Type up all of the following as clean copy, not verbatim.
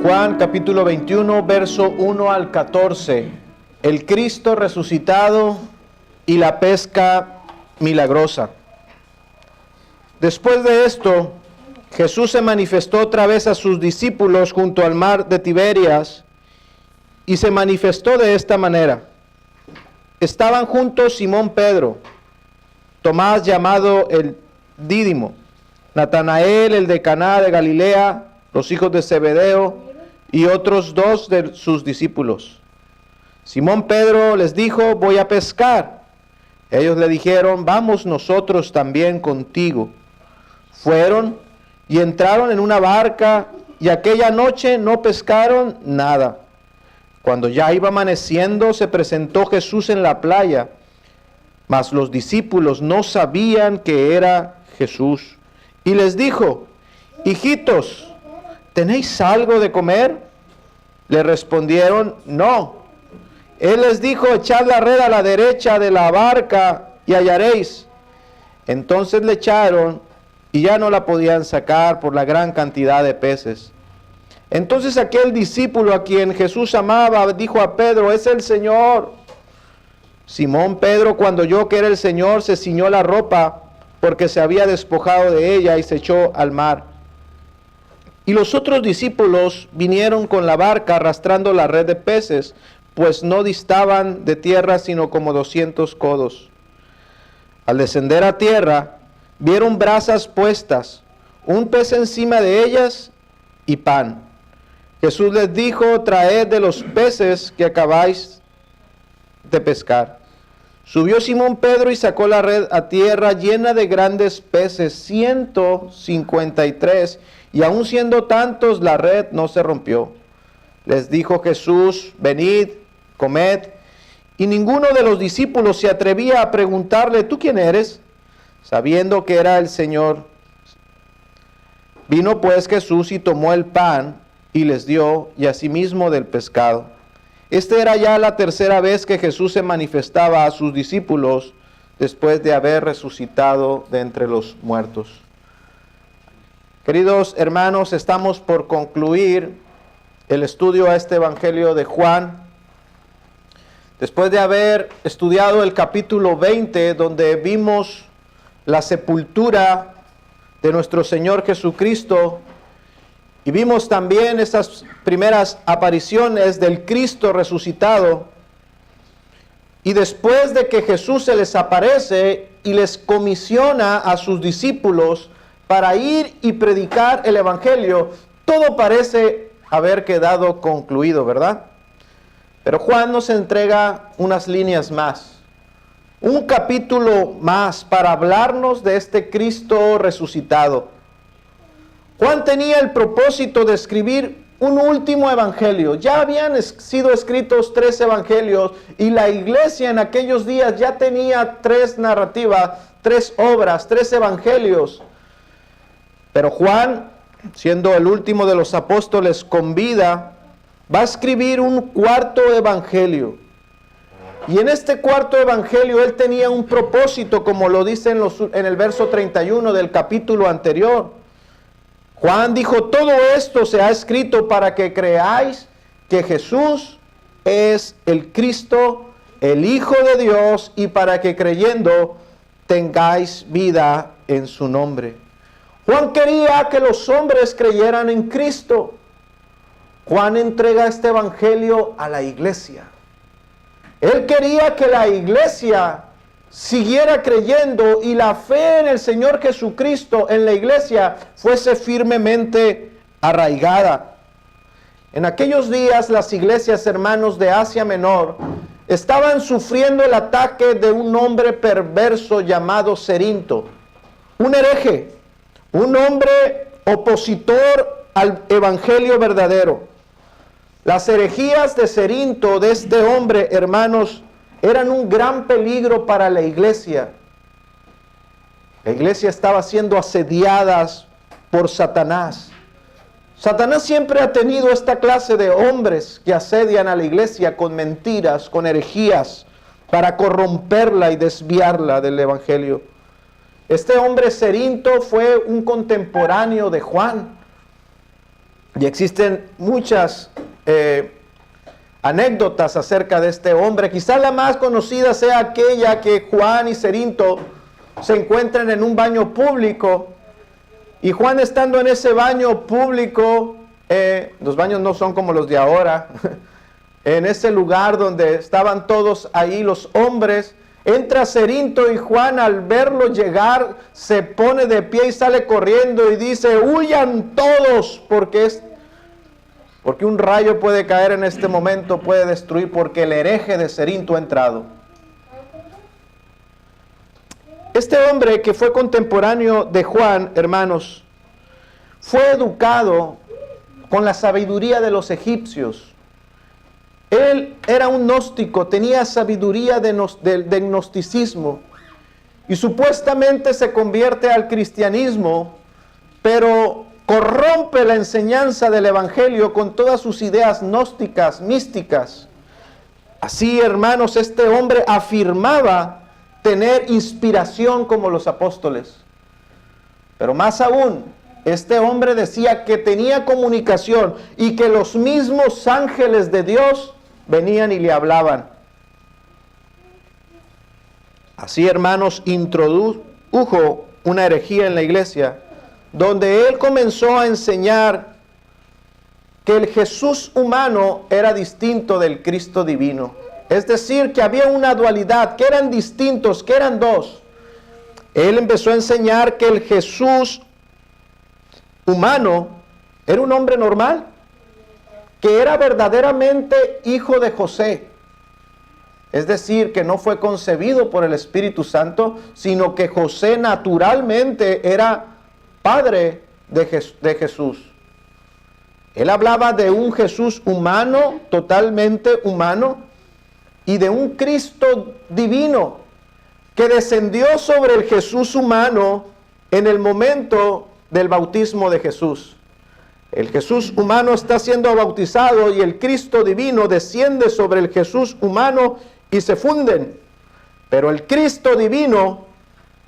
Juan capítulo 21, verso 1 al 14. El Cristo resucitado y la pesca milagrosa. Después de esto, Jesús se manifestó otra vez a sus discípulos junto al mar de Tiberias y se manifestó de esta manera. Estaban juntos Simón Pedro, Tomás llamado el Dídimo, Natanael el de Caná de Galilea, los hijos de Zebedeo y otros dos de sus discípulos. Simón Pedro les dijo: voy a pescar. Ellos le dijeron: vamos nosotros también contigo. Fueron y entraron en una barca, y aquella noche no pescaron nada. Cuando ya iba amaneciendo, se presentó Jesús en la playa, mas los discípulos no sabían que era Jesús. Y les dijo: hijitos, ¿tenéis algo de comer? Le respondieron: no. Él les dijo: echad la red a la derecha de la barca y hallaréis. Entonces le echaron y ya no la podían sacar por la gran cantidad de peces. Entonces aquel discípulo a quien Jesús amaba dijo a Pedro: es el Señor. Simón Pedro, cuando oyó que era el Señor, se ciñó la ropa porque se había despojado de ella y se echó al mar. Y los otros discípulos vinieron con la barca arrastrando la red de peces, pues no distaban de tierra sino como 200 codos. Al descender a tierra, vieron brasas puestas, un pez encima de ellas y pan. Jesús les dijo: traed de los peces que acabáis de pescar. Subió Simón Pedro y sacó la red a tierra llena de grandes peces, 153, y aun siendo tantos, la red no se rompió. Les dijo Jesús: venid, comed. Y ninguno de los discípulos se atrevía a preguntarle: ¿tú quién eres?, sabiendo que era el Señor. Vino pues Jesús y tomó el pan y les dio, y asimismo del pescado. Esta era ya la tercera vez que Jesús se manifestaba a sus discípulos después de haber resucitado de entre los muertos. Queridos hermanos, estamos por concluir el estudio a este Evangelio de Juan. Después de haber estudiado el capítulo 20, donde vimos la sepultura de nuestro Señor Jesucristo, y vimos también esas primeras apariciones del Cristo resucitado, y después de que Jesús se les aparece y les comisiona a sus discípulos para ir y predicar el Evangelio, todo parece haber quedado concluido, ¿verdad? Pero Juan nos entrega unas líneas más, un capítulo más para hablarnos de este Cristo resucitado. Juan tenía el propósito de escribir un último evangelio. Ya habían sido escritos 3 evangelios y la iglesia en aquellos días ya tenía 3 narrativas, 3 obras, 3 evangelios. Pero Juan, siendo el último de los apóstoles con vida, va a escribir un 4º evangelio. Y en este 4º evangelio él tenía un propósito, como lo dice en el verso 31 del capítulo anterior. Juan dijo: todo esto se ha escrito para que creáis que Jesús es el Cristo, el Hijo de Dios, y para que creyendo tengáis vida en su nombre. Juan quería que los hombres creyeran en Cristo. Juan entrega este evangelio a la iglesia. Él quería que la iglesia siguiera creyendo y la fe en el Señor Jesucristo en la iglesia fuese firmemente arraigada. En aquellos días las iglesias, hermanos, de Asia Menor estaban sufriendo el ataque de un hombre perverso llamado Cerinto, un hereje, un hombre opositor al evangelio verdadero. Las herejías de Cerinto, de este hombre, hermanos, eran un gran peligro para la iglesia. La iglesia estaba siendo asediada por Satanás. Satanás siempre ha tenido esta clase de hombres que asedian a la iglesia con mentiras, con herejías, para corromperla y desviarla del evangelio. Este hombre Cerinto fue un contemporáneo de Juan. Y existen muchas anécdotas acerca de este hombre. Quizá la más conocida sea aquella que Juan y Cerinto se encuentran en un baño público. Y Juan, estando en ese baño público, los baños no son como los de ahora, en ese lugar donde estaban todos ahí los hombres, entra Cerinto y Juan, al verlo llegar, se pone de pie y sale corriendo y dice: huyan todos, porque un rayo puede caer en este momento, puede destruir, porque el hereje de Cerinto ha entrado. Este hombre, que fue contemporáneo de Juan, hermanos, fue educado con la sabiduría de los egipcios. Él era un gnóstico, tenía sabiduría de gnosticismo, y supuestamente se convierte al cristianismo, pero corrompe la enseñanza del evangelio con todas sus ideas gnósticas, místicas. Así, hermanos, este hombre afirmaba tener inspiración como los apóstoles. Pero más aún, este hombre decía que tenía comunicación y que los mismos ángeles de Dios venían y le hablaban. Así, hermanos, introdujo una herejía en la iglesia, donde él comenzó a enseñar que el Jesús humano era distinto del Cristo divino. Es decir, que había una dualidad, que eran distintos, que eran dos. Él empezó a enseñar que el Jesús humano era un hombre normal, que era verdaderamente hijo de José. Es decir, que no fue concebido por el Espíritu Santo, sino que José naturalmente era padre de Jesús. Él hablaba de un Jesús humano, totalmente humano, y de un Cristo divino que descendió sobre el Jesús humano en el momento del bautismo de Jesús. El Jesús humano está siendo bautizado y el Cristo divino desciende sobre el Jesús humano y se funden. Pero el Cristo divino,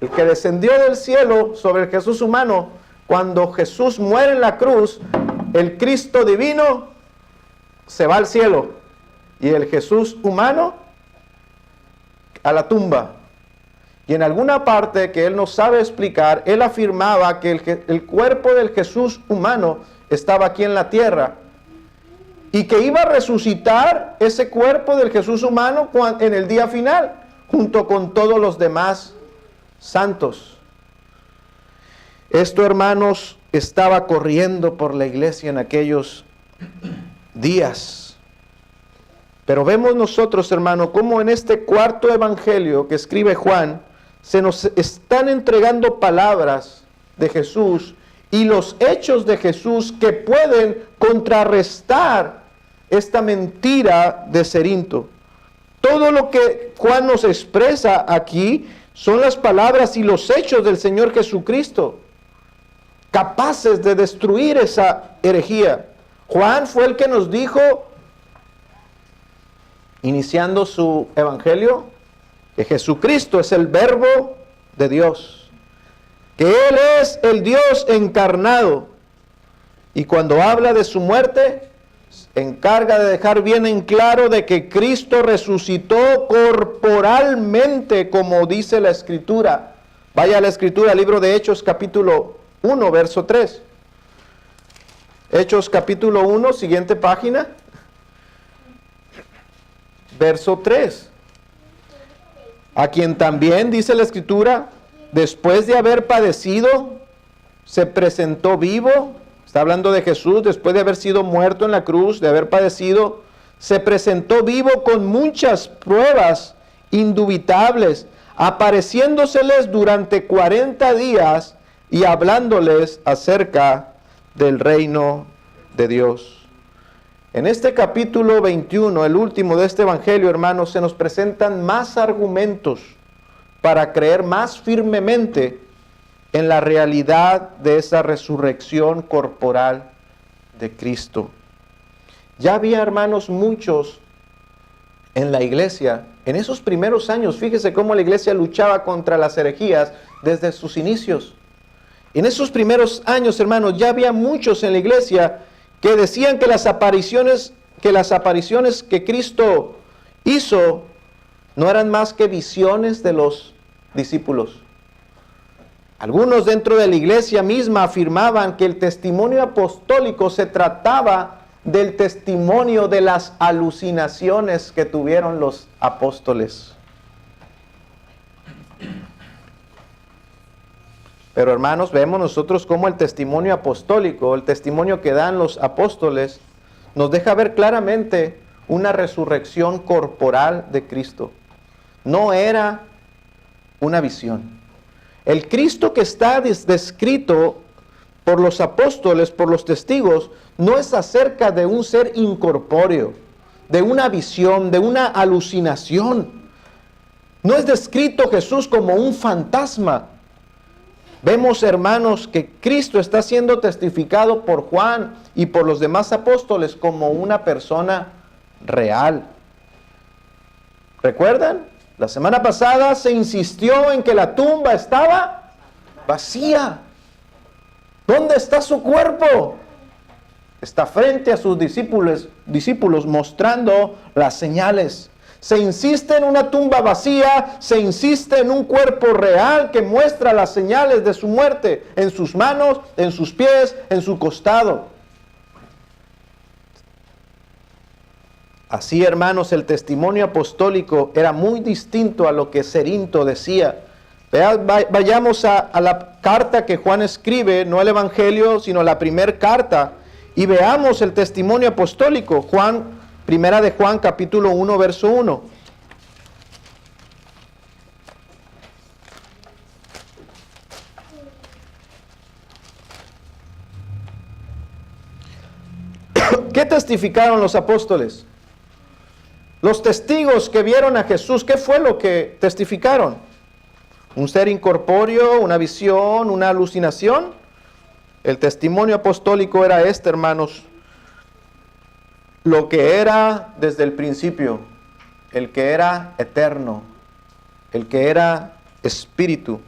el que descendió del cielo sobre el Jesús humano, cuando Jesús muere en la cruz, el Cristo divino se va al cielo y el Jesús humano a la tumba. Y en alguna parte que él no sabe explicar, él afirmaba que el cuerpo del Jesús humano estaba aquí en la tierra y que iba a resucitar ese cuerpo del Jesús humano en el día final, junto con todos los demás santos. Esto, hermanos, estaba corriendo por la iglesia en aquellos días. Pero vemos nosotros, hermano, cómo en este cuarto evangelio que escribe Juan, se nos están entregando palabras de Jesús y los hechos de Jesús que pueden contrarrestar esta mentira de Cerinto. Todo lo que Juan nos expresa aquí son las palabras y los hechos del Señor Jesucristo, capaces de destruir esa herejía. Juan fue el que nos dijo, iniciando su evangelio, que Jesucristo es el Verbo de Dios, que Él es el Dios encarnado, y cuando habla de su muerte, encarga de dejar bien en claro de que Cristo resucitó corporalmente, como dice la Escritura. Vaya a la Escritura, libro de Hechos, capítulo 1, verso 3. Hechos, capítulo 1, siguiente página. Verso 3. A quien también, dice la Escritura, después de haber padecido, se presentó vivo. Está hablando de Jesús, después de haber sido muerto en la cruz, de haber padecido, se presentó vivo con muchas pruebas indubitables, apareciéndoseles durante 40 días y hablándoles acerca del reino de Dios. En este capítulo 21, el último de este evangelio, hermanos, se nos presentan más argumentos para creer más firmemente en la realidad de esa resurrección corporal de Cristo. Ya había, hermanos, muchos en la iglesia, en esos primeros años. Fíjese cómo la iglesia luchaba contra las herejías desde sus inicios. En esos primeros años, hermanos, ya había muchos en la iglesia que decían que las apariciones que Cristo hizo no eran más que visiones de los discípulos. Algunos dentro de la iglesia misma afirmaban que el testimonio apostólico se trataba del testimonio de las alucinaciones que tuvieron los apóstoles. Pero hermanos, vemos nosotros cómo el testimonio apostólico, el testimonio que dan los apóstoles, nos deja ver claramente una resurrección corporal de Cristo. No era una visión. El Cristo que está descrito por los apóstoles, por los testigos, no es acerca de un ser incorpóreo, de una visión, de una alucinación. No es descrito Jesús como un fantasma. Vemos, hermanos, que Cristo está siendo testificado por Juan y por los demás apóstoles como una persona real. ¿Recuerdan? La semana pasada se insistió en que la tumba estaba vacía. ¿Dónde está su cuerpo? Está frente a sus discípulos mostrando las señales. Se insiste en una tumba vacía, se insiste en un cuerpo real que muestra las señales de su muerte en sus manos, en sus pies, en su costado. Así, hermanos, el testimonio apostólico era muy distinto a lo que Cerinto decía. Vayamos a la carta que Juan escribe, no el Evangelio, sino la primera carta, y veamos el testimonio apostólico. Primera de Juan, capítulo 1, verso 1. ¿Qué testificaron los apóstoles? Los testigos que vieron a Jesús, ¿qué fue lo que testificaron? ¿Un ser incorpóreo, una visión, una alucinación? El testimonio apostólico era hermanos, lo que era desde el principio, el que era eterno, el que era espíritu.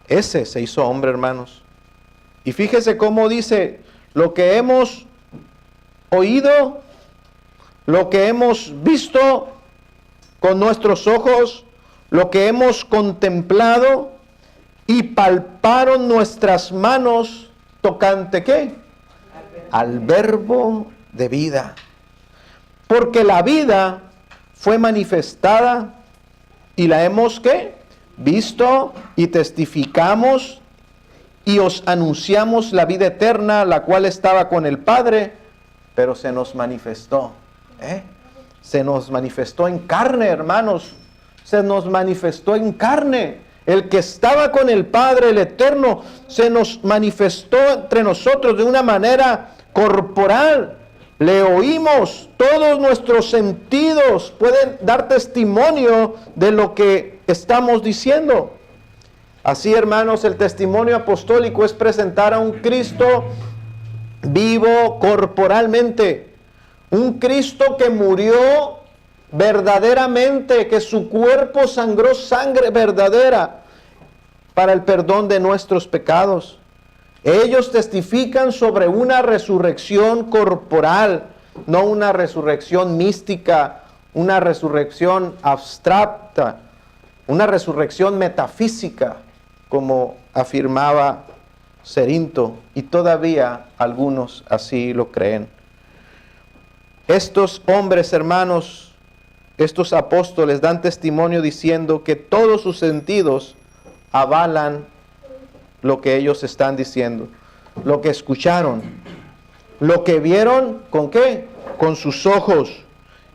Ese se hizo hombre, hermanos. Y fíjese cómo dice, lo que hemos oído, lo que hemos visto con nuestros ojos, lo que hemos contemplado y palparon nuestras manos tocante ¿qué? Al verbo de vida. Porque la vida fue manifestada y la hemos ¿qué? Visto y testificamos y os anunciamos la vida eterna, la cual estaba con el Padre, pero se nos manifestó. Se nos manifestó en carne, hermanos. Se nos manifestó en carne. El que estaba con el Padre, el Eterno, se nos manifestó entre nosotros de una manera corporal. Le oímos, todos nuestros sentidos pueden dar testimonio de lo que estamos diciendo. Así, hermanos, el testimonio apostólico es presentar a un Cristo vivo corporalmente. Un Cristo que murió verdaderamente, que su cuerpo sangró sangre verdadera para el perdón de nuestros pecados. Ellos testifican sobre una resurrección corporal, no una resurrección mística, una resurrección abstracta, una resurrección metafísica, como afirmaba Cerinto, y todavía algunos así lo creen. Estos hombres, hermanos, estos apóstoles dan testimonio diciendo que todos sus sentidos avalan lo que ellos están diciendo, lo que escucharon, lo que vieron, ¿con qué? Con sus ojos.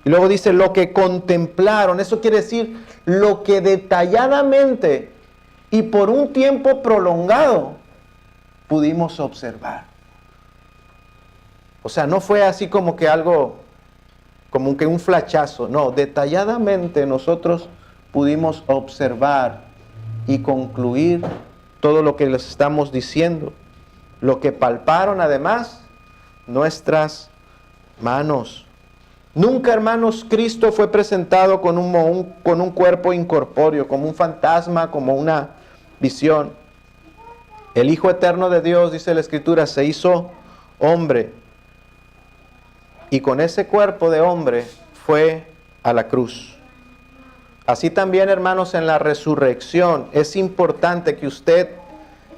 Y luego dice lo que contemplaron. Eso quiere decir lo que detalladamente y por un tiempo prolongado pudimos observar. O sea, no fue así como que algo, como que un flachazo. No, detalladamente nosotros pudimos observar y concluir todo lo que les estamos diciendo. Lo que palparon además nuestras manos. Nunca, hermanos, Cristo fue presentado con un cuerpo incorpóreo, como un fantasma, como una visión. El Hijo Eterno de Dios, dice la Escritura, se hizo hombre. Y con ese cuerpo de hombre fue a la cruz. Así también, hermanos, en la resurrección es importante que usted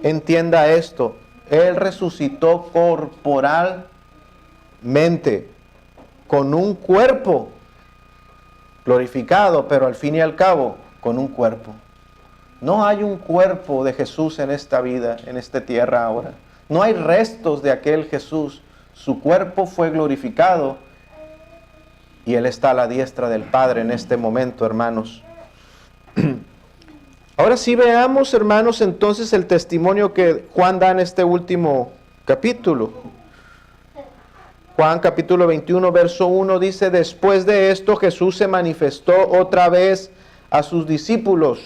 entienda esto. Él resucitó corporalmente, con un cuerpo glorificado, pero al fin y al cabo, con un cuerpo. No hay un cuerpo de Jesús en esta vida, en esta tierra ahora. No hay restos de aquel Jesús. Su cuerpo fue glorificado y Él está a la diestra del Padre en este momento, hermanos. Ahora sí veamos, hermanos, entonces el testimonio que Juan da en este último capítulo. Juan capítulo 21, verso 1 dice: después de esto Jesús se manifestó otra vez a sus discípulos.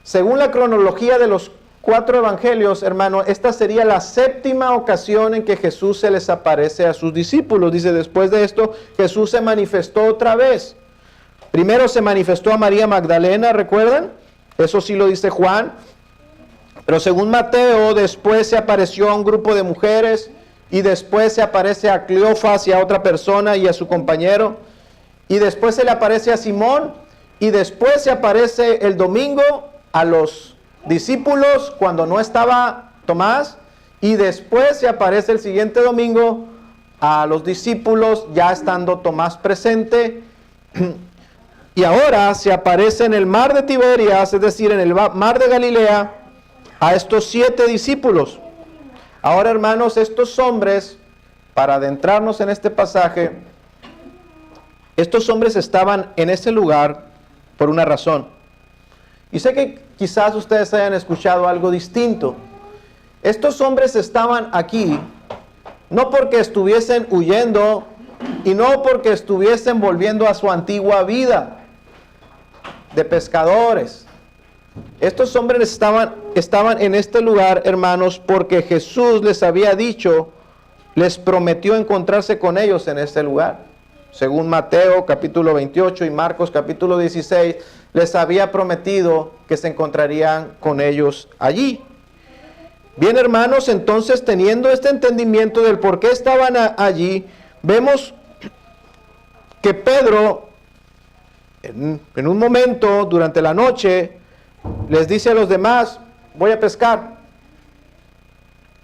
Según la cronología de los 4 evangelios, hermano, esta sería la 7ª ocasión en que Jesús se les aparece a sus discípulos. Dice, después de esto, Jesús se manifestó otra vez. Primero se manifestó a María Magdalena, ¿recuerdan? Eso sí lo dice Juan. Pero según Mateo, después se apareció a un grupo de mujeres, y después se aparece a Cleofas y a otra persona y a su compañero, y después se le aparece a Simón, y después se aparece el domingo a los discípulos cuando no estaba Tomás, y después se aparece el siguiente domingo a los discípulos ya estando Tomás presente, y ahora se aparece en el mar de Tiberias, es decir, en el mar de Galilea, a estos 7 discípulos. Ahora, hermanos, estos hombres, para adentrarnos en este pasaje, estos hombres estaban en ese lugar por una razón. Y sé que quizás ustedes hayan escuchado algo distinto. Estos hombres estaban aquí no porque estuviesen huyendo y no porque estuviesen volviendo a su antigua vida de pescadores. Estos hombres estaban en este lugar, hermanos, porque Jesús les había dicho, les prometió encontrarse con ellos en este lugar. Según Mateo capítulo 28 y Marcos capítulo 16, les había prometido que se encontrarían con ellos allí. Bien, hermanos, entonces teniendo este entendimiento del por qué estaban allí, vemos que Pedro, en un momento durante la noche, les dice a los demás, voy a pescar.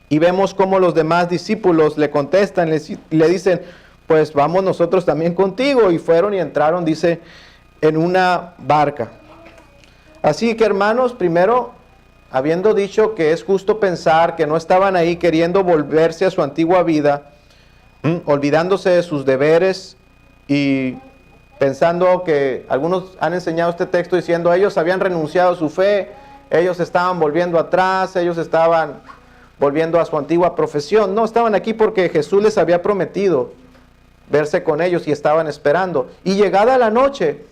Y vemos cómo los demás discípulos le contestan, le dicen, pues vamos nosotros también contigo. Y fueron y entraron, dice, en una barca. Así que, hermanos, primero, habiendo dicho que es justo pensar que no estaban ahí queriendo volverse a su antigua vida, olvidándose de sus deberes y pensando que algunos han enseñado este texto diciendo ellos habían renunciado a su fe, ellos estaban volviendo atrás, ellos estaban volviendo a su antigua profesión. No, estaban aquí porque Jesús les había prometido verse con ellos y estaban esperando. Y llegada la noche,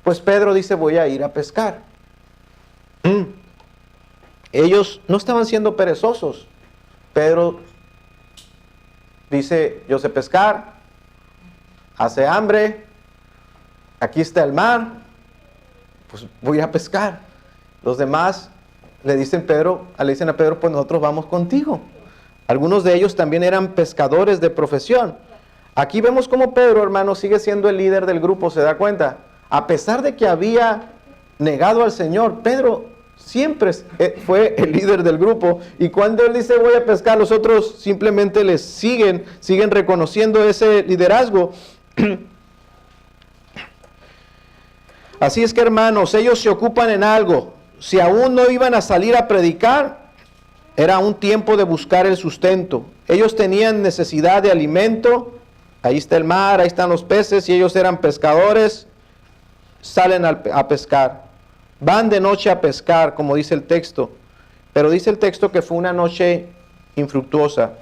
pues Pedro dice, voy a ir a pescar. Ellos no estaban siendo perezosos. Pedro dice, yo sé pescar, hace hambre, aquí está el mar, pues voy a pescar. Los demás le dicen a Pedro, pues nosotros vamos contigo. Algunos de ellos también eran pescadores de profesión. Aquí vemos cómo Pedro, hermano, sigue siendo el líder del grupo, ¿se da cuenta? A pesar de que había negado al Señor, Pedro siempre fue el líder del grupo. Y cuando él dice voy a pescar, los otros simplemente les siguen reconociendo ese liderazgo. Así es que, hermanos, ellos se ocupan en algo. Si aún no iban a salir a predicar, era un tiempo de buscar el sustento. Ellos tenían necesidad de alimento. Ahí está el mar, ahí están los peces, y ellos eran pescadores. Salen a pescar. Van de noche a pescar, como dice el texto. Pero dice el texto que fue una noche infructuosa.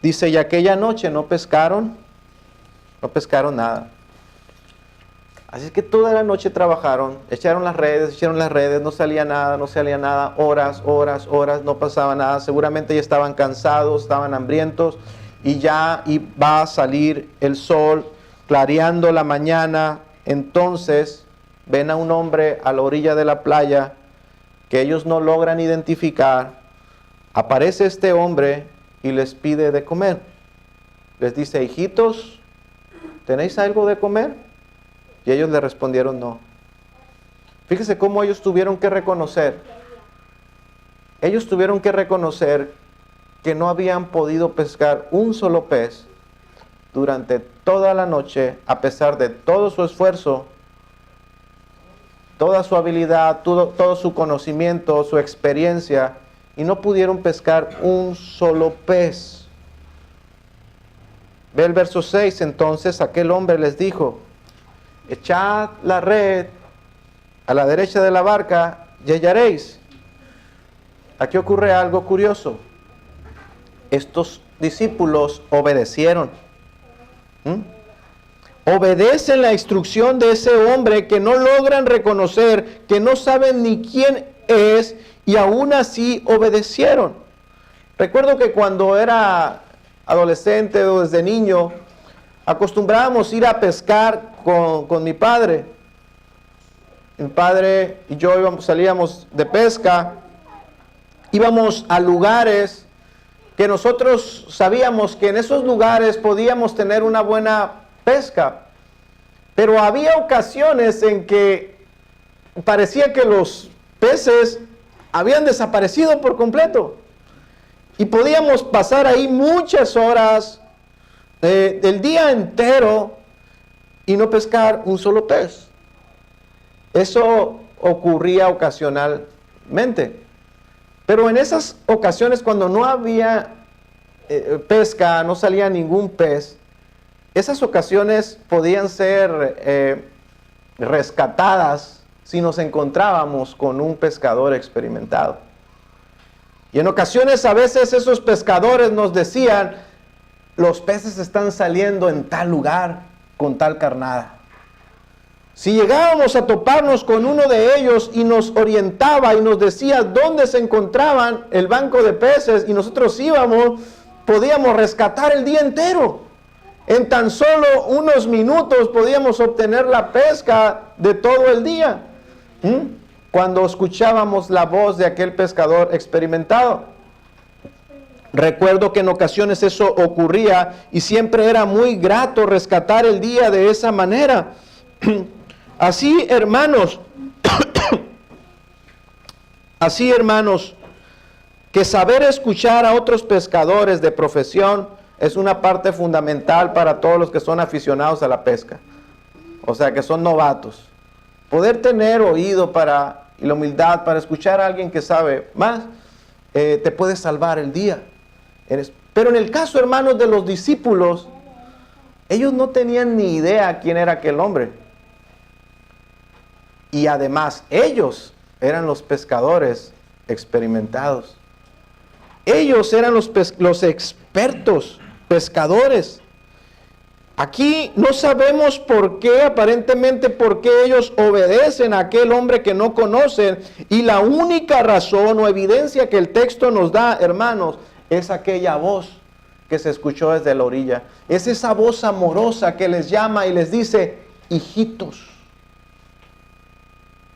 Dice, y aquella noche no pescaron nada. Así es que toda la noche trabajaron, echaron las redes, no salía nada, horas, no pasaba nada. Seguramente ya estaban cansados, estaban hambrientos, y ya iba a salir el sol, clareando la mañana. Entonces ven a un hombre a la orilla de la playa que ellos no logran identificar. Aparece este hombre y les pide de comer. Les dice, hijitos, ¿tenéis algo de comer? Y ellos le respondieron no. Fíjese cómo ellos tuvieron que reconocer. Ellos tuvieron que reconocer que no habían podido pescar un solo pez durante toda la noche, a pesar de todo su esfuerzo, toda su habilidad, todo su conocimiento, su experiencia, y no pudieron pescar un solo pez. Ve el verso 6, entonces aquel hombre les dijo, echad la red a la derecha de la barca y hallaréis. Aquí ocurre algo curioso. Estos discípulos obedecieron. Obedecen la instrucción de ese hombre que no logran reconocer, que no saben ni quién es, y aún así obedecieron. Recuerdo que cuando era adolescente o desde niño, acostumbrábamos ir a pescar con mi padre. Mi padre y yo salíamos de pesca, íbamos a lugares que nosotros sabíamos que en esos lugares podíamos tener una buena pesca, pero había ocasiones en que parecía que los peces habían desaparecido por completo y podíamos pasar ahí muchas horas del día entero y no pescar un solo pez. Eso ocurría ocasionalmente, pero en esas ocasiones cuando no había pesca, no salía ningún pez, esas ocasiones podían ser rescatadas si nos encontrábamos con un pescador experimentado. Y en ocasiones a veces esos pescadores nos decían, los peces están saliendo en tal lugar con tal carnada. Si llegábamos a toparnos con uno de ellos y nos orientaba y nos decía dónde se encontraban el banco de peces y nosotros íbamos, podíamos rescatar el día entero. En tan solo unos minutos podíamos obtener la pesca de todo el día. Cuando escuchábamos la voz de aquel pescador experimentado. Recuerdo que en ocasiones eso ocurría y siempre era muy grato rescatar el día de esa manera. Así, hermanos, que saber escuchar a otros pescadores de profesión es una parte fundamental para todos los que son aficionados a la pesca. O sea, que son novatos. Poder tener oído y la humildad para escuchar a alguien que sabe más, te puede salvar el día. Pero en el caso, hermanos, de los discípulos, ellos no tenían ni idea quién era aquel hombre. Y además, ellos eran los pescadores experimentados. Ellos eran los expertos pescadores. Aquí no sabemos por qué, aparentemente, por qué ellos obedecen a aquel hombre que no conocen. Y la única razón o evidencia que el texto nos da, hermanos, es aquella voz que se escuchó desde la orilla. Es esa voz amorosa que les llama y les dice, hijitos,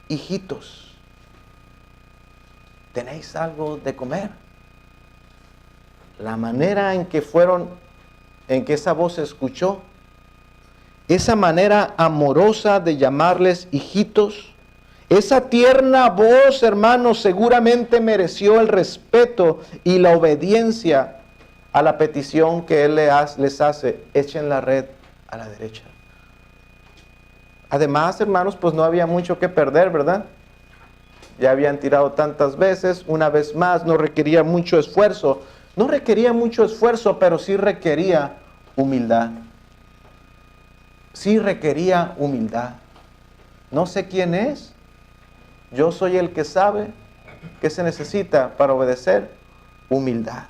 hijitos, ¿tenéis algo de comer? La manera en que esa voz se escuchó, esa manera amorosa de llamarles hijitos, esa tierna voz, hermanos, seguramente mereció el respeto y la obediencia a la petición que Él les hace, echen la red a la derecha. Además, hermanos, pues no había mucho que perder, ¿verdad? Ya habían tirado tantas veces, una vez más, no requería mucho esfuerzo. No requería mucho esfuerzo, pero sí requería humildad. Sí requería humildad. No sé quién es. Yo soy el que sabe qué se necesita para obedecer. Humildad.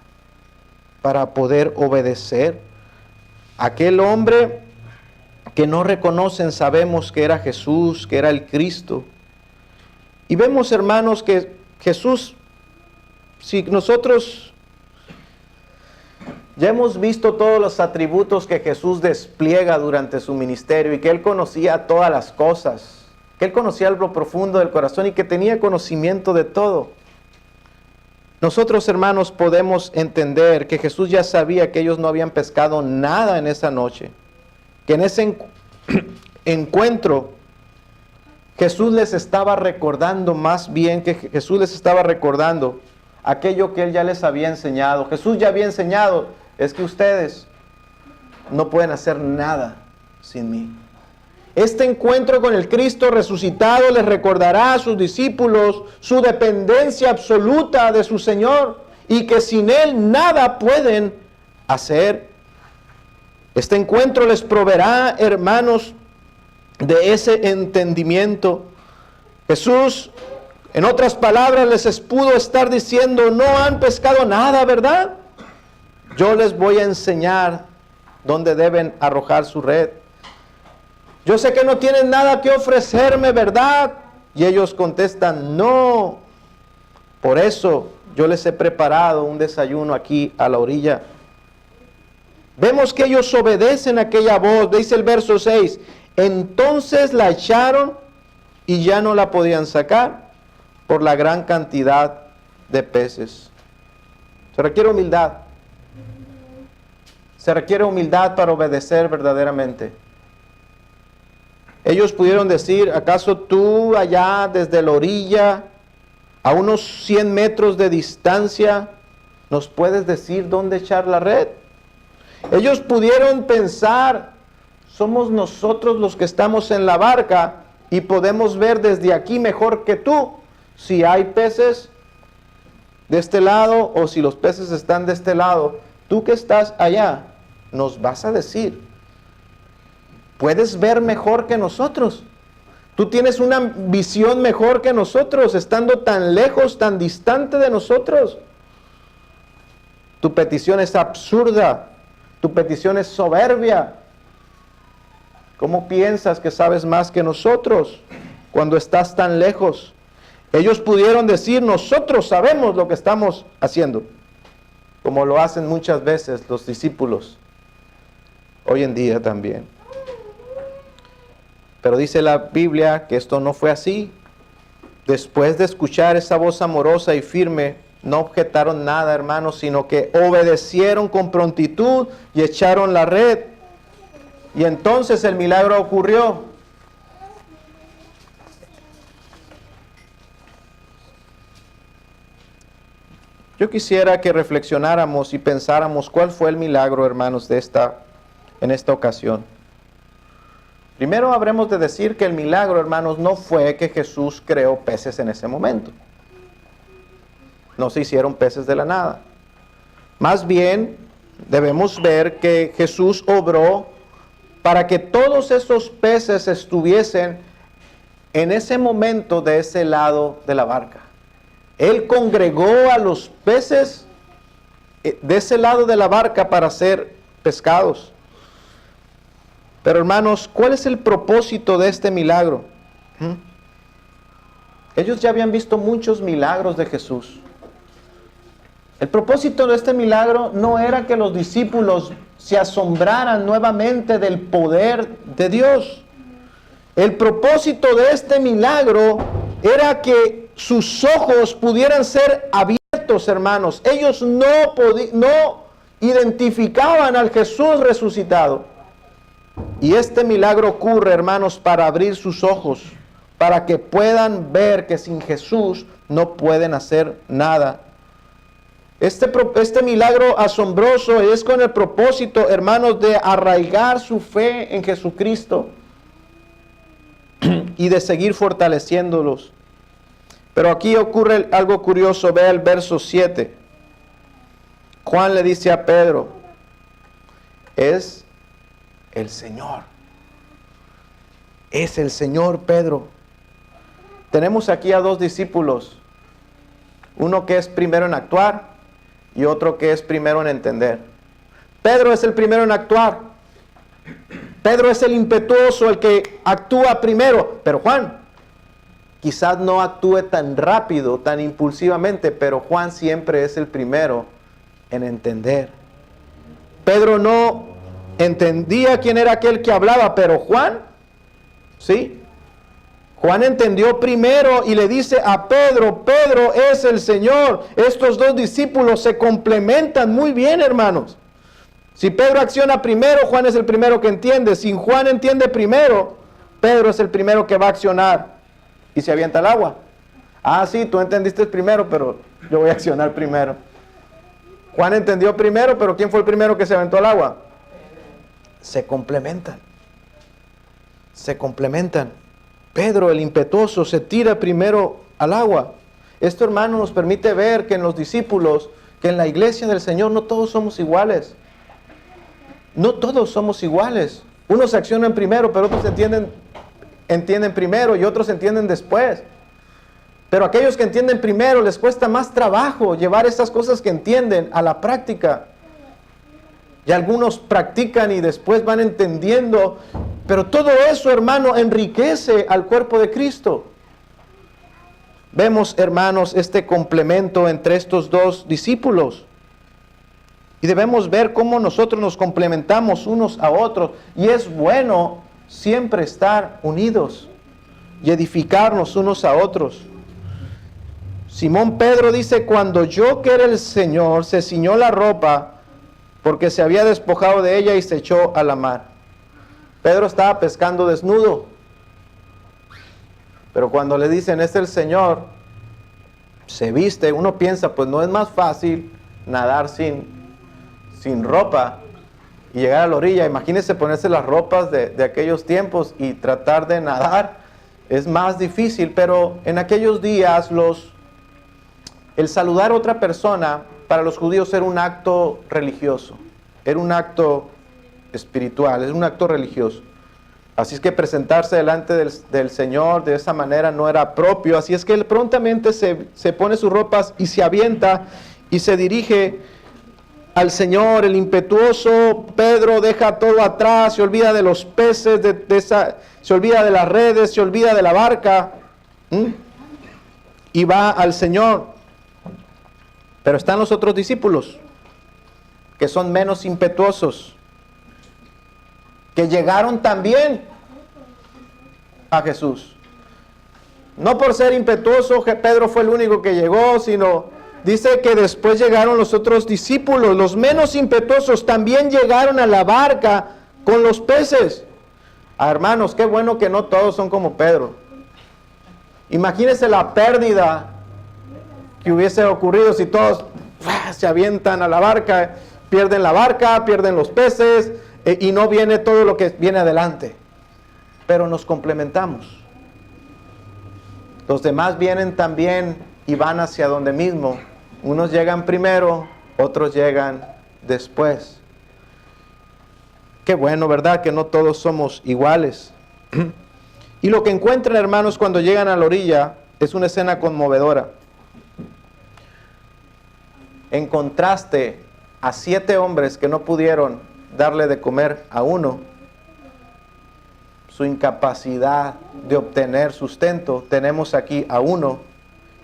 Para poder obedecer. Aquel hombre que no reconocen, sabemos que era Jesús, que era el Cristo. Y vemos, hermanos, que Jesús, si nosotros ya hemos visto todos los atributos que Jesús despliega durante su ministerio y que Él conocía todas las cosas, que Él conocía lo profundo del corazón y que tenía conocimiento de todo. Nosotros, hermanos, podemos entender que Jesús ya sabía que ellos no habían pescado nada en esa noche, que en ese encuentro Jesús les estaba recordando, más bien que Jesús les estaba recordando aquello que Él ya les había enseñado. Jesús ya había enseñado, es que ustedes no pueden hacer nada sin mí. Este encuentro con el Cristo resucitado les recordará a sus discípulos su dependencia absoluta de su Señor y que sin Él nada pueden hacer. Este encuentro les proveerá, hermanos, de ese entendimiento. Jesús, en otras palabras, les pudo estar diciendo, no han pescado nada, ¿verdad? Yo les voy a enseñar dónde deben arrojar su red. Yo sé que no tienen nada que ofrecerme, ¿verdad? Y ellos contestan, no. Por eso yo les he preparado un desayuno aquí a la orilla. Vemos que ellos obedecen aquella voz. Dice el verso 6. Entonces la echaron y ya no la podían sacar por la gran cantidad de peces. Se requiere humildad. Se requiere humildad para obedecer verdaderamente. Ellos pudieron decir, ¿acaso tú allá desde la orilla, a unos 100 metros de distancia, nos puedes decir dónde echar la red? Ellos pudieron pensar, somos nosotros los que estamos en la barca y podemos ver desde aquí mejor que tú si hay peces de este lado o si los peces están de este lado. Tú que estás allá, nos vas a decir. Puedes ver mejor que nosotros. Tú tienes una visión mejor que nosotros, estando tan lejos, tan distante de nosotros. Tu petición es absurda. Tu petición es soberbia. ¿Cómo piensas que sabes más que nosotros cuando estás tan lejos? Ellos pudieron decir, nosotros sabemos lo que estamos haciendo, como lo hacen muchas veces los discípulos, hoy en día también. Pero dice la Biblia que esto no fue así. Después de escuchar esa voz amorosa y firme, no objetaron nada, hermanos, sino que obedecieron con prontitud y echaron la red. Y entonces el milagro ocurrió. Yo quisiera que reflexionáramos y pensáramos cuál fue el milagro, hermanos, en esta ocasión. Primero habremos de decir que el milagro, hermanos, no fue que Jesús creó peces en ese momento. No se hicieron peces de la nada. Más bien, debemos ver que Jesús obró para que todos esos peces estuviesen en ese momento de ese lado de la barca. Él congregó a los peces de ese lado de la barca para ser pescados. Pero hermanos, ¿cuál es el propósito de este milagro? Ellos ya habían visto muchos milagros de Jesús. El propósito de este milagro no era que los discípulos se asombraran nuevamente del poder de Dios. El propósito de este milagro era que sus ojos pudieran ser abiertos, hermanos. Ellos no identificaban al Jesús resucitado. Y este milagro ocurre, hermanos, para abrir sus ojos, para que puedan ver que sin Jesús no pueden hacer nada. Este milagro asombroso es con el propósito, hermanos, de arraigar su fe en Jesucristo y de seguir fortaleciéndolos. Pero aquí ocurre algo curioso. Vea el verso 7. Juan le dice a Pedro, es el Señor. Es el Señor, Pedro. Tenemos aquí a dos discípulos. Uno que es primero en actuar y otro que es primero en entender. Pedro es el primero en actuar. Pedro es el impetuoso, el que actúa primero. Pero Juan quizás no actúe tan rápido, tan impulsivamente, pero Juan siempre es el primero en entender. Pedro no entendía quién era aquel que hablaba, pero Juan, ¿sí? Juan entendió primero y le dice a Pedro, Pedro es el Señor. Estos dos discípulos se complementan muy bien, hermanos. Si Pedro acciona primero, Juan es el primero que entiende. Si Juan entiende primero, Pedro es el primero que va a accionar y se avienta al agua. Ah, sí, tú entendiste primero, pero yo voy a accionar primero. Juan entendió primero, pero ¿quién fue el primero que se aventó al agua? Se complementan. Se complementan. Pedro, el impetuoso, se tira primero al agua. Esto, hermano, nos permite ver que en los discípulos, que en la iglesia del Señor, no todos somos iguales. No todos somos iguales. Unos accionan primero, pero otros entienden primero y otros entienden después. Pero aquellos que entienden primero les cuesta más trabajo llevar esas cosas que entienden a la práctica. Y algunos practican y después van entendiendo. Pero todo eso, hermano, enriquece al cuerpo de Cristo. Vemos, hermanos, este complemento entre estos dos discípulos. Y debemos ver cómo nosotros nos complementamos unos a otros. Y es bueno siempre estar unidos y edificarnos unos a otros. Simón Pedro dice, cuando oyó que era el Señor, se ciñó la ropa porque se había despojado de ella y se echó a la mar. Pedro estaba pescando desnudo. Pero cuando le dicen, es el Señor, se viste. Uno piensa, pues no es más fácil nadar sin ropa y llegar a la orilla. Imagínense ponerse las ropas de aquellos tiempos y tratar de nadar. Es más difícil, pero en aquellos días el saludar a otra persona para los judíos era un acto religioso, era un acto espiritual, es un acto religioso. Así es que presentarse delante del Señor de esa manera no era propio. Así es que él prontamente se pone sus ropas y se avienta y se dirige al Señor. El impetuoso Pedro deja todo atrás, se olvida de los peces, se olvida de las redes, se olvida de la barca, y va al Señor. Pero están los otros discípulos, que son menos impetuosos, que llegaron también a Jesús. No por ser impetuoso, que Pedro fue el único que llegó, sino dice que después llegaron los otros discípulos, los menos impetuosos, también llegaron a la barca con los peces. Hermanos, qué bueno que no todos son como Pedro. Imagínense la pérdida que hubiese ocurrido si todos se avientan a la barca, pierden los peces, y no viene todo lo que viene adelante. Pero nos complementamos. Los demás vienen también y van hacia donde mismo. Unos llegan primero, otros llegan después. Qué bueno, ¿verdad? Que no todos somos iguales. Y lo que encuentran, hermanos, cuando llegan a la orilla es una escena conmovedora. En contraste a 7 hombres que no pudieron darle de comer a uno, su incapacidad de obtener sustento, tenemos aquí a uno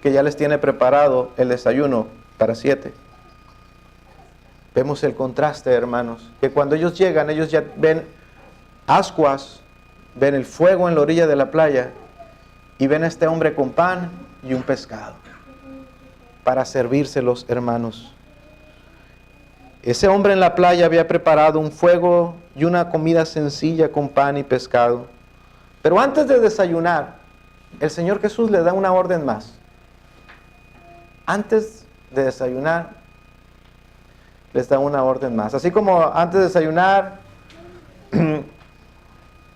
que ya les tiene preparado el desayuno para 7. Vemos el contraste, hermanos, que cuando ellos llegan, ellos ya ven ascuas, ven el fuego en la orilla de la playa y ven a este hombre con pan y un pescado para servírselos, hermanos. Ese hombre en la playa había preparado un fuego y una comida sencilla con pan y pescado. Pero antes de desayunar, el Señor Jesús le da una orden más. Antes de desayunar, les da una orden más. Así como antes de desayunar,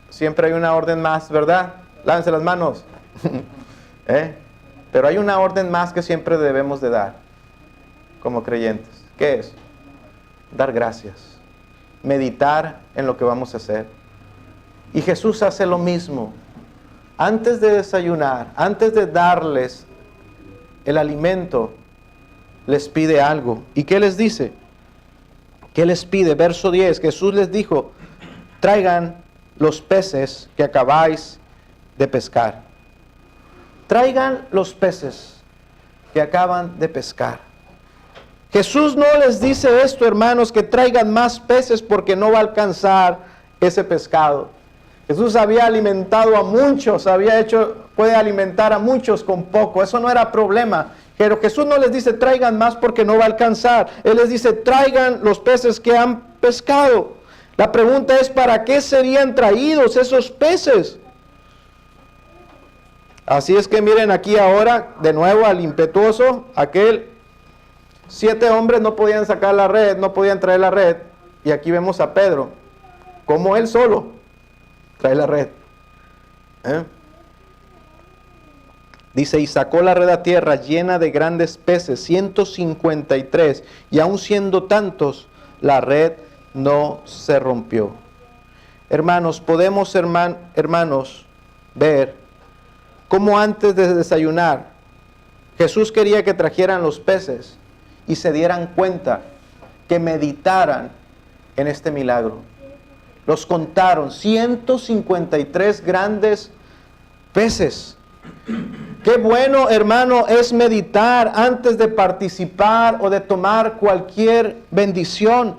siempre hay una orden más, ¿verdad? Lávense las manos. Pero hay una orden más que siempre debemos de dar como creyentes. ¿Qué es? Dar gracias. Meditar en lo que vamos a hacer. Y Jesús hace lo mismo. Antes de desayunar, antes de darles el alimento, les pide algo. ¿Y qué les dice? ¿Qué les pide? Verso 10. Jesús les dijo, traigan los peces que acabáis de pescar. Traigan los peces que acaban de pescar. Jesús no les dice esto, hermanos, que traigan más peces porque no va a alcanzar ese pescado. Jesús había alimentado a muchos, había hecho puede alimentar a muchos con poco, eso no era problema. Pero Jesús no les dice traigan más porque no va a alcanzar. Él les dice traigan los peces que han pescado. La pregunta es, ¿para qué serían traídos esos peces? Así es que miren aquí ahora, de nuevo al impetuoso, 7 hombres no podían sacar la red, no podían traer la red. Y aquí vemos a Pedro, como él solo trae la red. Dice, y sacó la red a tierra llena de grandes peces, 153, y aun siendo tantos, la red no se rompió. Hermanos, podemos, hermanos, ver cómo antes de desayunar, Jesús quería que trajeran los peces y se dieran cuenta, que meditaran en este milagro. Los contaron, 153 grandes peces. Qué bueno, hermano, es meditar antes de participar o de tomar cualquier bendición.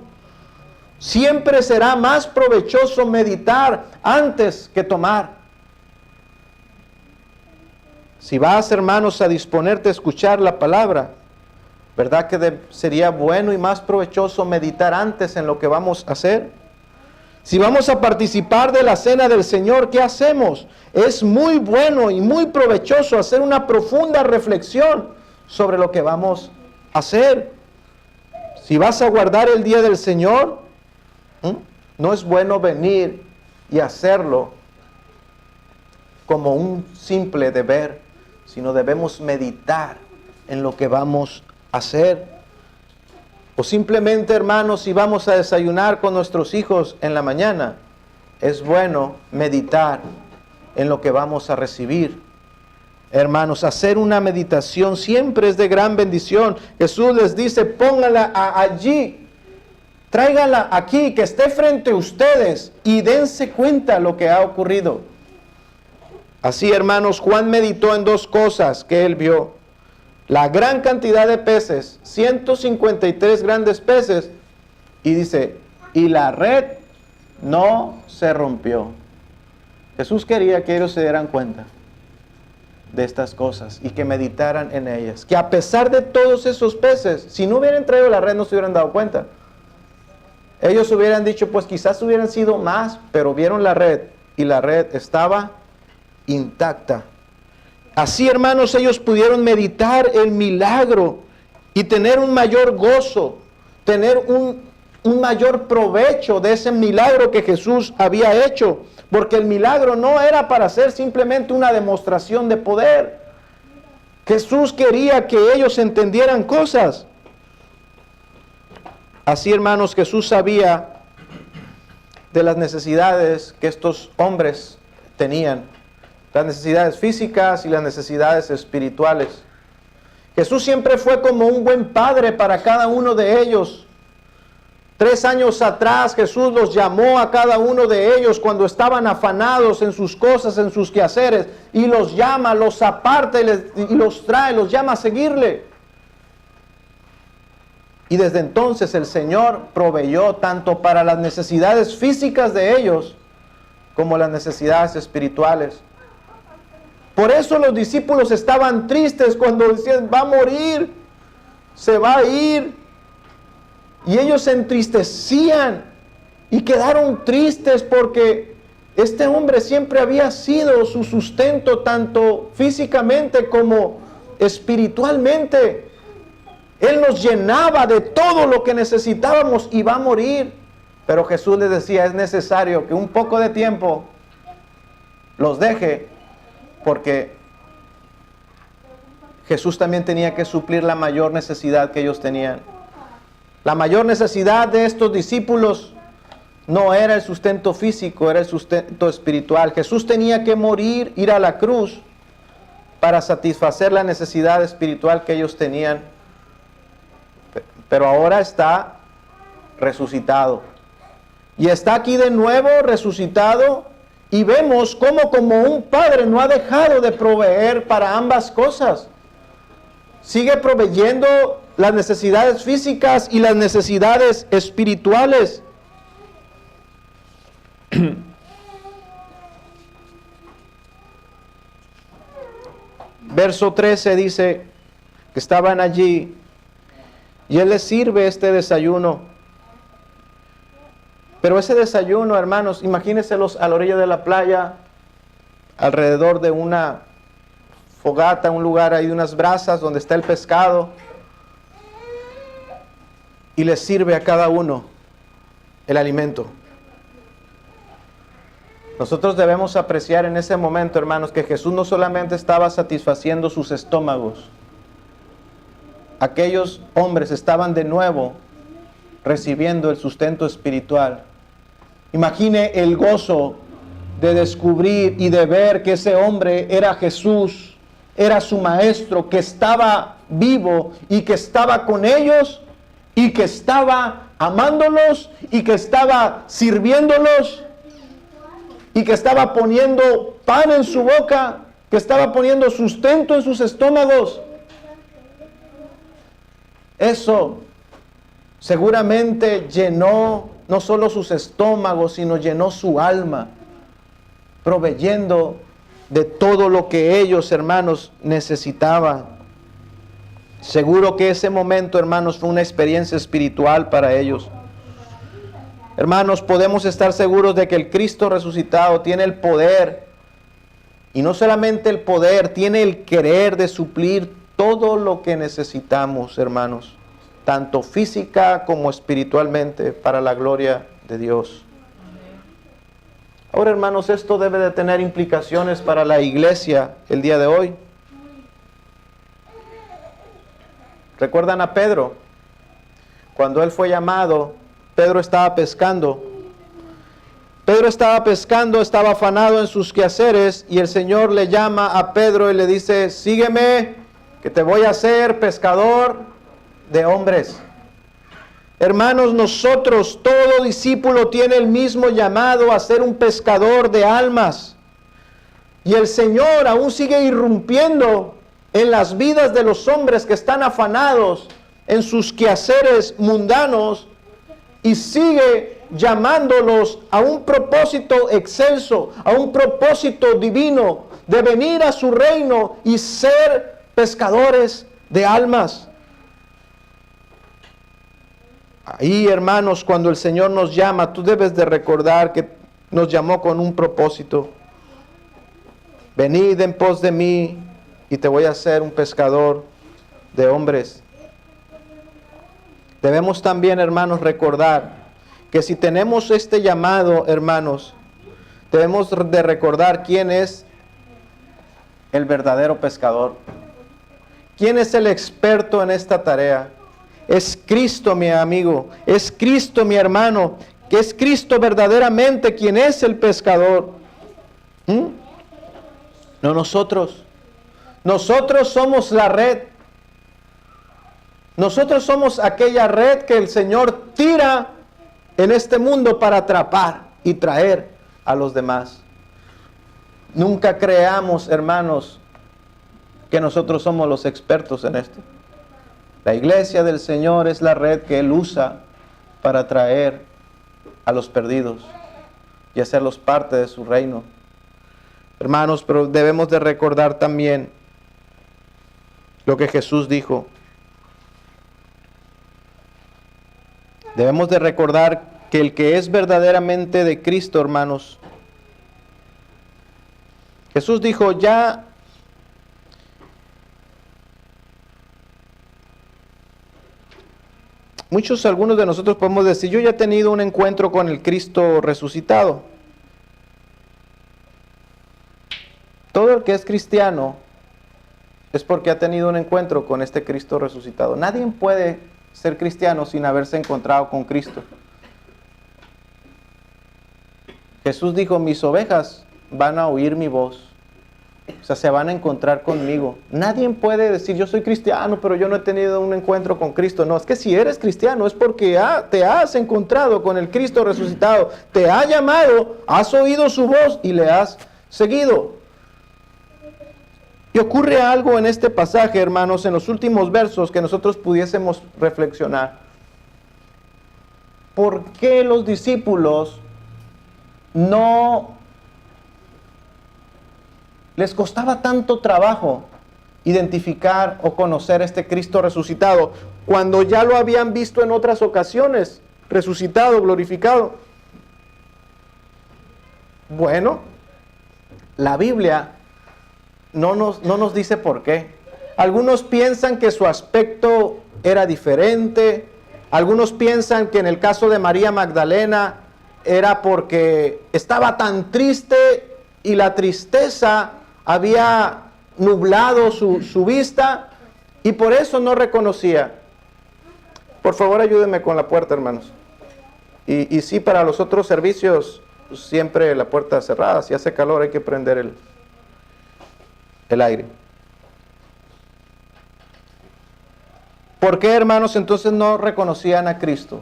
Siempre será más provechoso meditar antes que tomar. Si vas, hermanos, a disponerte a escuchar la palabra, ¿verdad que sería bueno y más provechoso meditar antes en lo que vamos a hacer? Si vamos a participar de la cena del Señor, ¿qué hacemos? Es muy bueno y muy provechoso hacer una profunda reflexión sobre lo que vamos a hacer. Si vas a guardar el día del Señor, no es bueno venir y hacerlo como un simple deber, sino debemos meditar en lo que vamos a hacer. O simplemente, hermanos, si vamos a desayunar con nuestros hijos en la mañana, es bueno meditar en lo que vamos a recibir. Hermanos, hacer una meditación siempre es de gran bendición. Jesús les dice, póngala allí, tráigala aquí, que esté frente a ustedes y dense cuenta lo que ha ocurrido. Así, hermanos, Juan meditó en 2 cosas que él vio. La gran cantidad de peces, 153 grandes peces, y dice, y la red no se rompió. Jesús quería que ellos se dieran cuenta de estas cosas y que meditaran en ellas. Que a pesar de todos esos peces, si no hubieran traído la red no se hubieran dado cuenta. Ellos hubieran dicho, pues quizás hubieran sido más, pero vieron la red y la red estaba intacta. Así, hermanos, ellos pudieron meditar el milagro y tener un mayor gozo, tener un mayor provecho de ese milagro que Jesús había hecho, porque el milagro no era para ser simplemente una demostración de poder. Jesús quería que ellos entendieran cosas. Así, hermanos, Jesús sabía de las necesidades que estos hombres tenían, las necesidades físicas y las necesidades espirituales. Jesús siempre fue como un buen padre para cada uno de ellos. 3 años atrás Jesús los llamó a cada uno de ellos cuando estaban afanados en sus cosas, en sus quehaceres, y los llama, los aparta y los trae, los llama a seguirle. Y desde entonces el Señor proveyó tanto para las necesidades físicas de ellos como las necesidades espirituales. Por eso los discípulos estaban tristes cuando decían, va a morir, se va a ir. Y ellos se entristecían y quedaron tristes porque este hombre siempre había sido su sustento tanto físicamente como espiritualmente. Él nos llenaba de todo lo que necesitábamos y va a morir. Pero Jesús les decía, es necesario que un poco de tiempo los deje, porque Jesús también tenía que suplir la mayor necesidad que ellos tenían. La mayor necesidad de estos discípulos no era el sustento físico, era el sustento espiritual. Jesús tenía que morir, ir a la cruz para satisfacer la necesidad espiritual que ellos tenían. Pero ahora está resucitado. Y está aquí de nuevo resucitado. Y vemos cómo como un padre no ha dejado de proveer para ambas cosas. Sigue proveyendo las necesidades físicas y las necesidades espirituales. Verso 13 dice que estaban allí y Él les sirve este desayuno. Pero ese desayuno, hermanos, imagínenselos a la orilla de la playa, alrededor de una fogata, un lugar ahí de unas brasas donde está el pescado, y les sirve a cada uno el alimento. Nosotros debemos apreciar en ese momento, hermanos, que Jesús no solamente estaba satisfaciendo sus estómagos. Aquellos hombres estaban de nuevo recibiendo el sustento espiritual. Imagine el gozo de descubrir y de ver que ese hombre era Jesús, era su maestro, que estaba vivo y que estaba con ellos y que estaba amándolos y que estaba sirviéndolos y que estaba poniendo pan en su boca, que estaba poniendo sustento en sus estómagos. Eso seguramente llenó no solo sus estómagos, sino llenó su alma, proveyendo de todo lo que ellos, hermanos, necesitaban. Seguro que ese momento, hermanos, fue una experiencia espiritual para ellos. Hermanos, podemos estar seguros de que el Cristo resucitado tiene el poder, y no solamente el poder, tiene el querer de suplir todo lo que necesitamos, hermanos, tanto física como espiritualmente, para la gloria de Dios. Ahora, hermanos, esto debe de tener implicaciones para la iglesia el día de hoy. ¿Recuerdan a Pedro? Cuando él fue llamado, Pedro estaba pescando. Pedro estaba pescando, estaba afanado en sus quehaceres, y el Señor le llama a Pedro y le dice: sígueme, que te voy a hacer pescador de hombres. Hermanos, nosotros, todo discípulo tiene el mismo llamado a ser un pescador de almas. Y el Señor aún sigue irrumpiendo en las vidas de los hombres que están afanados en sus quehaceres mundanos, y sigue llamándolos a un propósito excelso, a un propósito divino, de venir a su reino y ser pescadores de almas. Ahí, hermanos, cuando el Señor nos llama, tú debes de recordar que nos llamó con un propósito. Venid en pos de mí y te voy a hacer un pescador de hombres. Debemos también, hermanos, recordar que si tenemos este llamado, hermanos, debemos de recordar quién es el verdadero pescador. ¿Quién es el experto en esta tarea? Es Cristo, mi amigo, es Cristo, mi hermano, que es Cristo verdaderamente quien es el pescador. No nosotros. Nosotros somos la red. Nosotros somos aquella red que el Señor tira en este mundo para atrapar y traer a los demás. Nunca creamos, hermanos, que nosotros somos los expertos en esto. La iglesia del Señor es la red que Él usa para traer a los perdidos y hacerlos parte de su reino. Hermanos, pero debemos de recordar también lo que Jesús dijo. Debemos de recordar que el que es verdaderamente de Cristo, hermanos, Jesús dijo: ya algunos de nosotros podemos decir: yo ya he tenido un encuentro con el Cristo resucitado. Todo el que es cristiano es porque ha tenido un encuentro con este Cristo resucitado. Nadie puede ser cristiano sin haberse encontrado con Cristo. Jesús dijo: mis ovejas van a oír mi voz. O sea, se van a encontrar conmigo. Nadie puede decir: yo soy cristiano, pero yo no he tenido un encuentro con Cristo. No, es que si eres cristiano es porque te has encontrado con el Cristo resucitado. Te ha llamado, has oído su voz y le has seguido. Y ocurre algo en este pasaje, hermanos, en los últimos versos que nosotros pudiésemos reflexionar. ¿Por qué los discípulos no les costaba tanto trabajo identificar o conocer este Cristo resucitado, cuando ya lo habían visto en otras ocasiones, resucitado, glorificado? Bueno, la Biblia no nos dice por qué. Algunos piensan que su aspecto era diferente. Algunos piensan que en el caso de María Magdalena era porque estaba tan triste y la tristeza había nublado su vista y por eso no reconocía. Por favor, ayúdenme con la puerta, hermanos. Y sí, para los otros servicios, siempre la puerta cerrada. Si hace calor hay que prender el aire. ¿Por qué, hermanos, entonces no reconocían a Cristo?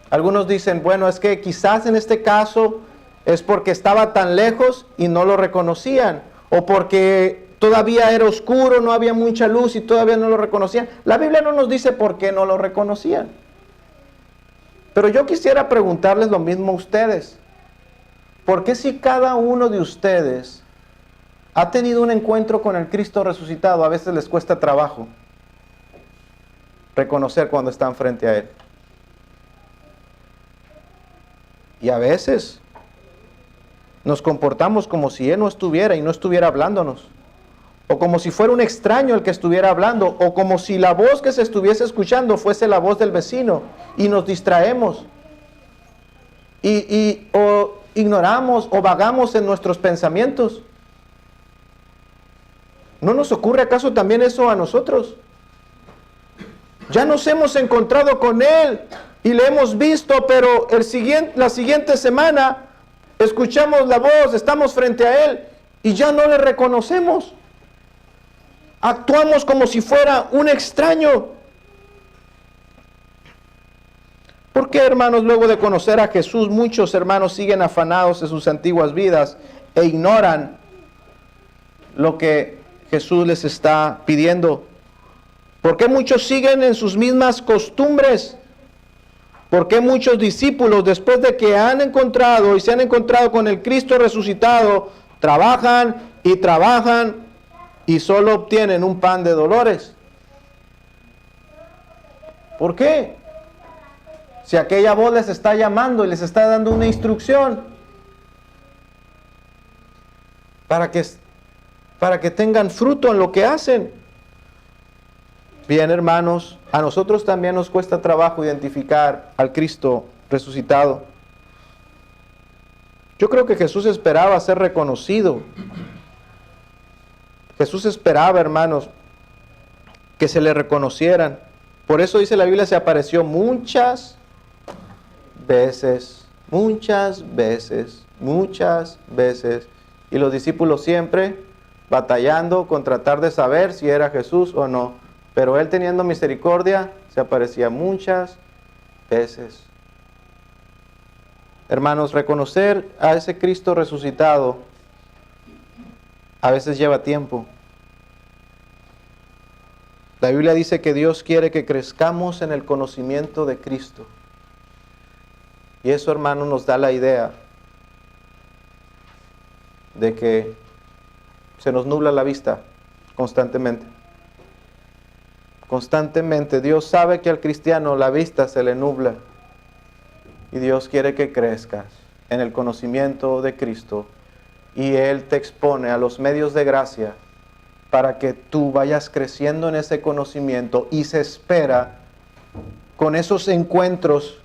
Algunos dicen, bueno, es que quizás en este caso es porque estaba tan lejos y no lo reconocían, o porque todavía era oscuro, no había mucha luz y todavía no lo reconocían. La Biblia no nos dice por qué no lo reconocían. Pero yo quisiera preguntarles lo mismo a ustedes. ¿Por qué si cada uno de ustedes ha tenido un encuentro con el Cristo resucitado, a veces les cuesta trabajo reconocer cuando están frente a Él? Y a veces nos comportamos como si Él no estuviera y no estuviera hablándonos. O como si fuera un extraño el que estuviera hablando. O como si la voz que se estuviese escuchando fuese la voz del vecino. Y nos distraemos. O ignoramos o vagamos en nuestros pensamientos. ¿No nos ocurre acaso también eso a nosotros? Ya nos hemos encontrado con Él y le hemos visto, pero la siguiente semana escuchamos la voz, estamos frente a Él y ya no le reconocemos. Actuamos como si fuera un extraño. ¿Por qué, hermanos, luego de conocer a Jesús, muchos hermanos siguen afanados en sus antiguas vidas e ignoran lo que Jesús les está pidiendo? ¿Por qué muchos siguen en sus mismas costumbres? ¿Por qué muchos discípulos, después de que han encontrado y se han encontrado con el Cristo resucitado, trabajan y solo obtienen un pan de dolores? ¿Por qué? Si aquella voz les está llamando y les está dando una instrucción para que tengan fruto en lo que hacen. Bien, hermanos, a nosotros también nos cuesta trabajo identificar al Cristo resucitado. Yo creo que Jesús esperaba ser reconocido. Jesús esperaba, hermanos, que se le reconocieran. Por eso dice la Biblia, se apareció muchas veces. Y los discípulos siempre batallando con tratar de saber si era Jesús o no. Pero Él, teniendo misericordia, se aparecía muchas veces. Hermanos, reconocer a ese Cristo resucitado a veces lleva tiempo. La Biblia dice que Dios quiere que crezcamos en el conocimiento de Cristo. Y eso, hermanos, nos da la idea de que se nos nubla la vista constantemente. Constantemente. Dios sabe que al cristiano la vista se le nubla. Y Dios quiere que crezcas en el conocimiento de Cristo. Y Él te expone a los medios de gracia para que tú vayas creciendo en ese conocimiento. Y se espera con esos encuentros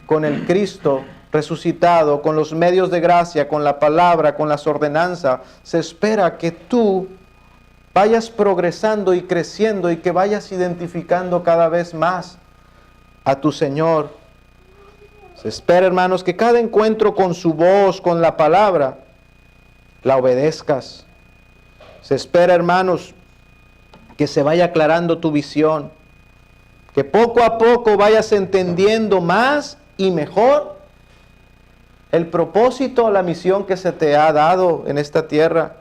con el Cristo resucitado, con los medios de gracia, con la palabra, con las ordenanzas. Se espera que tú vayas progresando y creciendo y que vayas identificando cada vez más a tu Señor. Se espera, hermanos, que cada encuentro con su voz, con la palabra, la obedezcas. Se espera, hermanos, que se vaya aclarando tu visión, que poco a poco vayas entendiendo más y mejor el propósito, la misión que se te ha dado en esta tierra.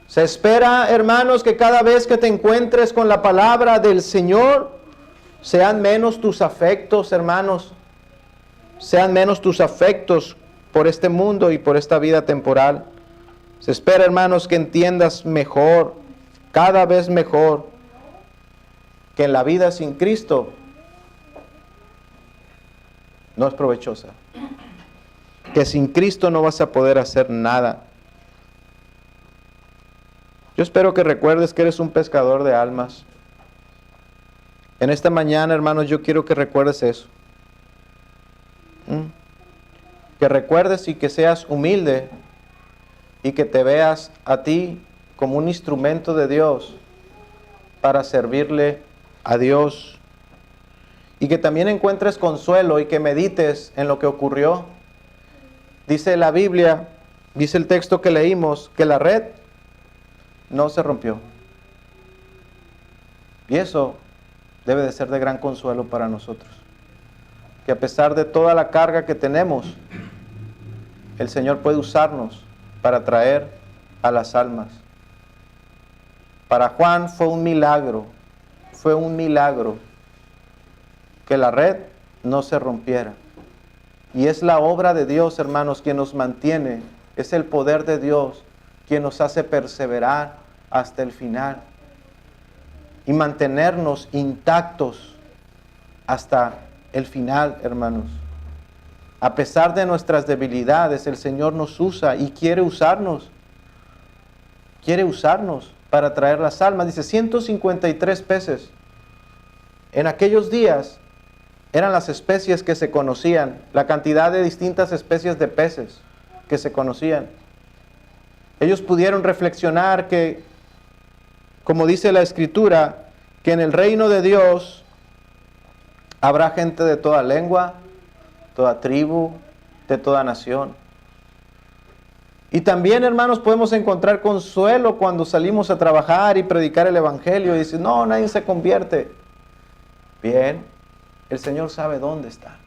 Se espera, hermanos, que cada vez que te encuentres con la palabra del Señor, sean menos tus afectos, hermanos. Sean menos tus afectos por este mundo y por esta vida temporal. Se espera, hermanos, que entiendas mejor cada vez mejor, que en la vida sin Cristo no es provechosa. Que sin Cristo no vas a poder hacer nada. Yo espero que recuerdes que eres un pescador de almas. En esta mañana, hermanos, yo quiero que recuerdes eso. Que recuerdes y que seas humilde y que te veas a ti como un instrumento de Dios para servirle a Dios. Y que también encuentres consuelo y que medites en lo que ocurrió. Dice la Biblia, dice el texto que leímos, que la red no se rompió. Y eso debe de ser de gran consuelo para nosotros. Que a pesar de toda la carga que tenemos, el Señor puede usarnos para traer a las almas. Para Juan fue un milagro que la red no se rompiera. Y es la obra de Dios, hermanos, quien nos mantiene. Es el poder de Dios quien nos hace perseverar hasta el final y mantenernos intactos hasta el final, hermanos. A pesar de nuestras debilidades, el Señor nos usa y quiere usarnos. Quiere usarnos para traer las almas. Dice 153 peces. En aquellos días eran las especies que se conocían, la cantidad de distintas especies de peces que se conocían. Ellos pudieron reflexionar que, como dice la Escritura, que en el reino de Dios habrá gente de toda lengua, toda tribu, de toda nación. Y también, hermanos, podemos encontrar consuelo cuando salimos a trabajar y predicar el Evangelio y dicen, no, nadie se convierte. Bien, el Señor sabe dónde está.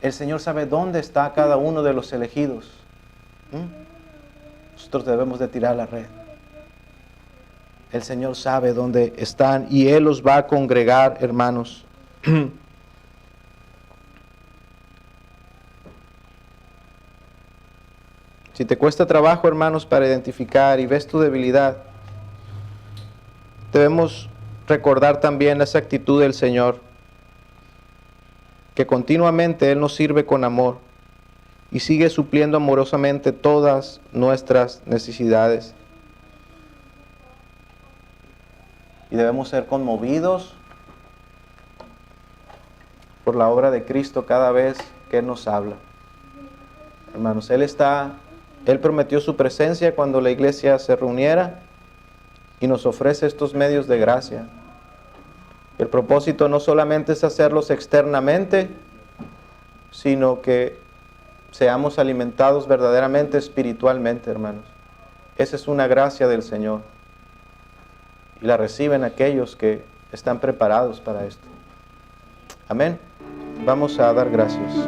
El Señor sabe dónde está cada uno de los elegidos. Nosotros debemos de tirar la red. El Señor sabe dónde están y Él los va a congregar, hermanos. Si te cuesta trabajo, hermanos, para identificar y ves tu debilidad, debemos recordar también esa actitud del Señor, que continuamente Él nos sirve con amor y sigue supliendo amorosamente todas nuestras necesidades. Y debemos ser conmovidos por la obra de Cristo cada vez que Él nos habla. Hermanos, Él prometió su presencia cuando la iglesia se reuniera y nos ofrece estos medios de gracia. El propósito no solamente es hacerlos externamente, sino que seamos alimentados verdaderamente espiritualmente, hermanos. Esa es una gracia del Señor. Y la reciben aquellos que están preparados para esto. Amén. Vamos a dar gracias.